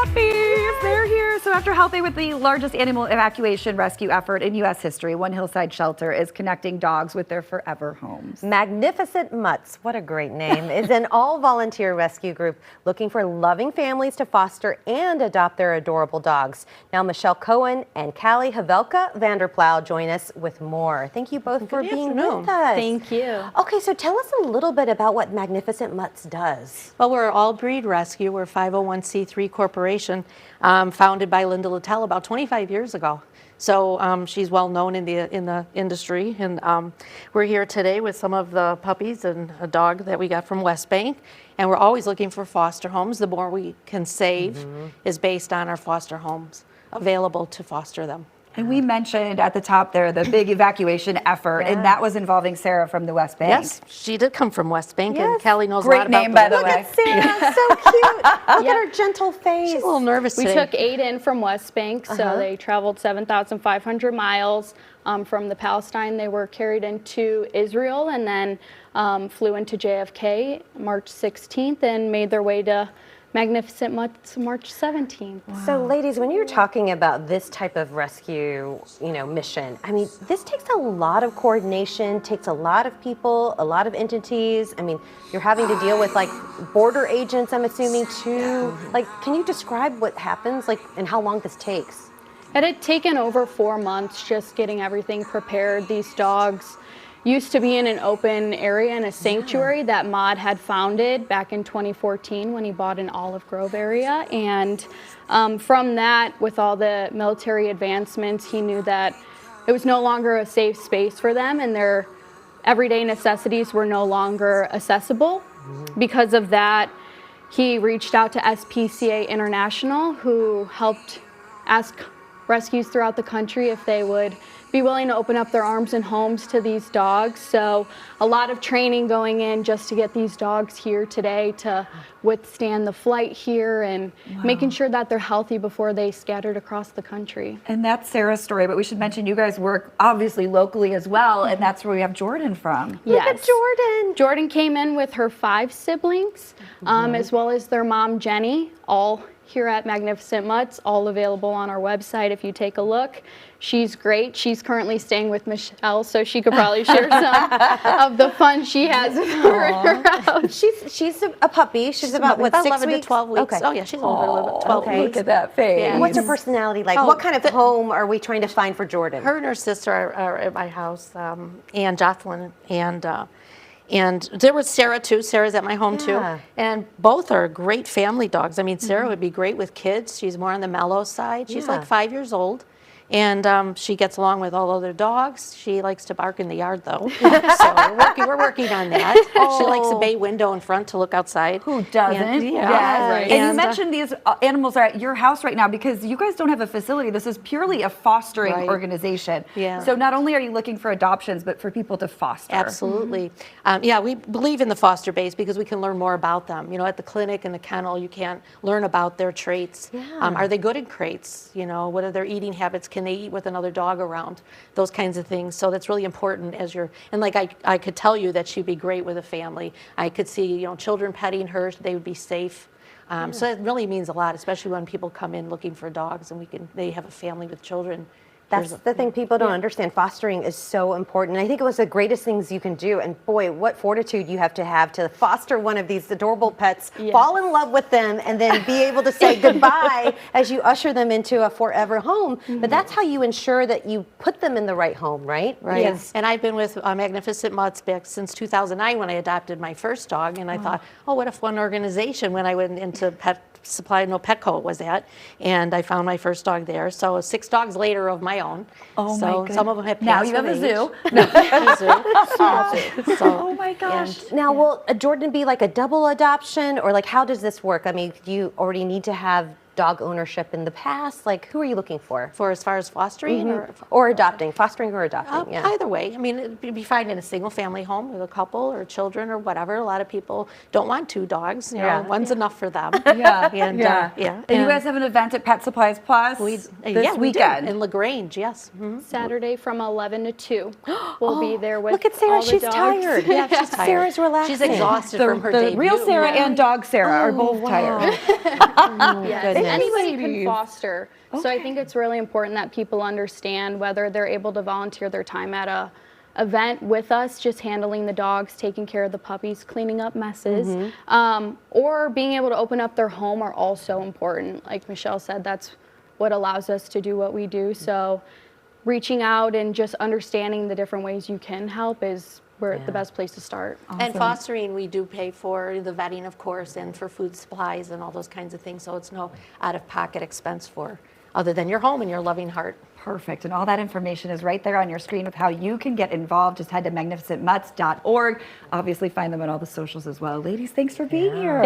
puppies. They're here. So after helping with the largest animal evacuation rescue effort in U.S. history, One Hillside Shelter is connecting dogs with their forever homes. Magnificent Mutts, what a great name, is an all-volunteer rescue group looking for loving families to foster and adopt their adorable dogs. Now Michelle Cohen and Callie Havelka Vanderplow join us with more. Thank you both for being with us. Thank you. Okay, so tell us a little bit about what Magnificent Mutts does. Well, we're all breed rescue. We're a 501c3 corporation founded by Linda Littell about 25 years ago. So she's well known in the industry, and we're here today with some of the puppies and a dog that we got from West Bank. And we're always looking for foster homes. The more we can save is based on our foster homes available to foster them. And we mentioned at the top there the big evacuation effort, and that was involving Sarah from the West Bank. Yes, she did come from West Bank, and Callie knows a Great lot about name, by the Look way. at Sarah, so cute. Look at her gentle face. She's a little nervous We today. took 8 in from West Bank, so they traveled 7,500 miles from the Palestine. They were carried into Israel and then flew into JFK March 16th and made their way to Magnificent Mutts March 17th. Wow. So ladies, when you're talking about this type of rescue, mission, I mean, this takes a lot of coordination, takes a lot of people, a lot of entities. I mean, you're having to deal with like border agents, I'm assuming too. Like, can you describe what happens, like, and how long this takes? It had taken over 4 months just getting everything prepared. These dogs used to be in an open area in a sanctuary that Maude had founded back in 2014 when he bought an Olive Grove area. And from that, with all the military advancements, he knew that it was no longer a safe space for them and their everyday necessities were no longer accessible. Because of that, he reached out to SPCA International, who helped ask rescues throughout the country if they would be willing to open up their arms and homes to these dogs. So a lot of training going in just to get these dogs here today to withstand the flight here and making sure that they're healthy before they scattered across the country. And that's Sarah's story, but we should mention you guys work obviously locally as well, and that's where we have Jordan from. Yes. Look at Jordan. Jordan came in with her 5 siblings, as well as their mom, Jenny, all here at Magnificent Mutts, all available on our website if you take a look. She's great. She's currently staying with Michelle, so she could probably share some of the fun she has with her in her house. She's a puppy. She's about, what, 6 11 weeks? to 12 weeks. Okay. Oh yeah, she's older, a little bit, 12 okay. weeks. Look at that face. Yeah. What's her personality like? What kind of home are we trying to find for Jordan? Her and her sister are at my house, and Jocelyn, and there was Sarah too. Sarah's at my home too. And both are great family dogs. I mean, Sarah would be great with kids. She's more on the mellow side. She's like 5 years old. And she gets along with all other dogs. She likes to bark in the yard, though. So we're working on that. She likes a bay window in front to look outside. Who doesn't? And, Yes. Right. And you mentioned these animals are at your house right now because you guys don't have a facility. This is purely a fostering organization. Yeah. So not only are you looking for adoptions, but for people to foster. Absolutely. Yeah, we believe in the foster base because we can learn more about them. At the clinic and the kennel, you can't learn about their traits. Are they good in crates? What are their eating habits? Can they eat with another dog around? Those kinds of things. So that's really important and like I could tell you that she'd be great with a family. I could see, children petting her, they would be safe. So it really means a lot, especially when people come in looking for dogs and they have a family with children. That's the thing people don't understand. Fostering is so important. I think it was the greatest things you can do. And boy, what fortitude you have to foster one of these adorable pets, fall in love with them, and then be able to say goodbye as you usher them into a forever home. But that's how you ensure that you put them in the right home, right? Right. Because And I've been with Magnificent Mutts back since 2009 when I adopted my first dog. And I thought, what a fun organization when I went into Pet Supply, Petco was at, and I found my first dog there. So 6 dogs later of my own. Oh so my goodness. some of them have Now passed you have a of zoo. age. No, a zoo. Oh my gosh. now, will Jordan be like a double adoption, or like how does this work? I mean, do you already need to have dog ownership in the past? Like, who are you looking for? For as far as fostering Or adopting, fostering or adopting, Either way. I mean, it'd be fine in a single family home with a couple or children or whatever. A lot of people don't want 2 dogs. One's enough for them. Yeah. And, And you guys have an event at Pet Supplies Plus this we did, weekend. in LaGrange, yes. Saturday from 11 to 2. We'll be there with Look at Sarah, all the she's dogs. tired. Yeah, she's tired. Sarah's relaxing. She's exhausted from her the debut. real Sarah and dog Sarah are both tired. Yes. Anybody can Ladies. foster. So I think it's really important that people understand whether they're able to volunteer their time at a event with us, just handling the dogs, taking care of the puppies, cleaning up messes, or being able to open up their home are also important. Like Michelle said, that's what allows us to do what we do. So reaching out and just understanding the different ways you can help is where the best place to start. And fostering, we do pay for the vetting, of course, and for food supplies and all those kinds of things. So it's no out-of-pocket expense for, other than your home and your loving heart. Perfect. And all that information is right there on your screen with how you can get involved. Just head to magnificentmutts.org. Obviously, find them on all the socials as well. Ladies, thanks for being here.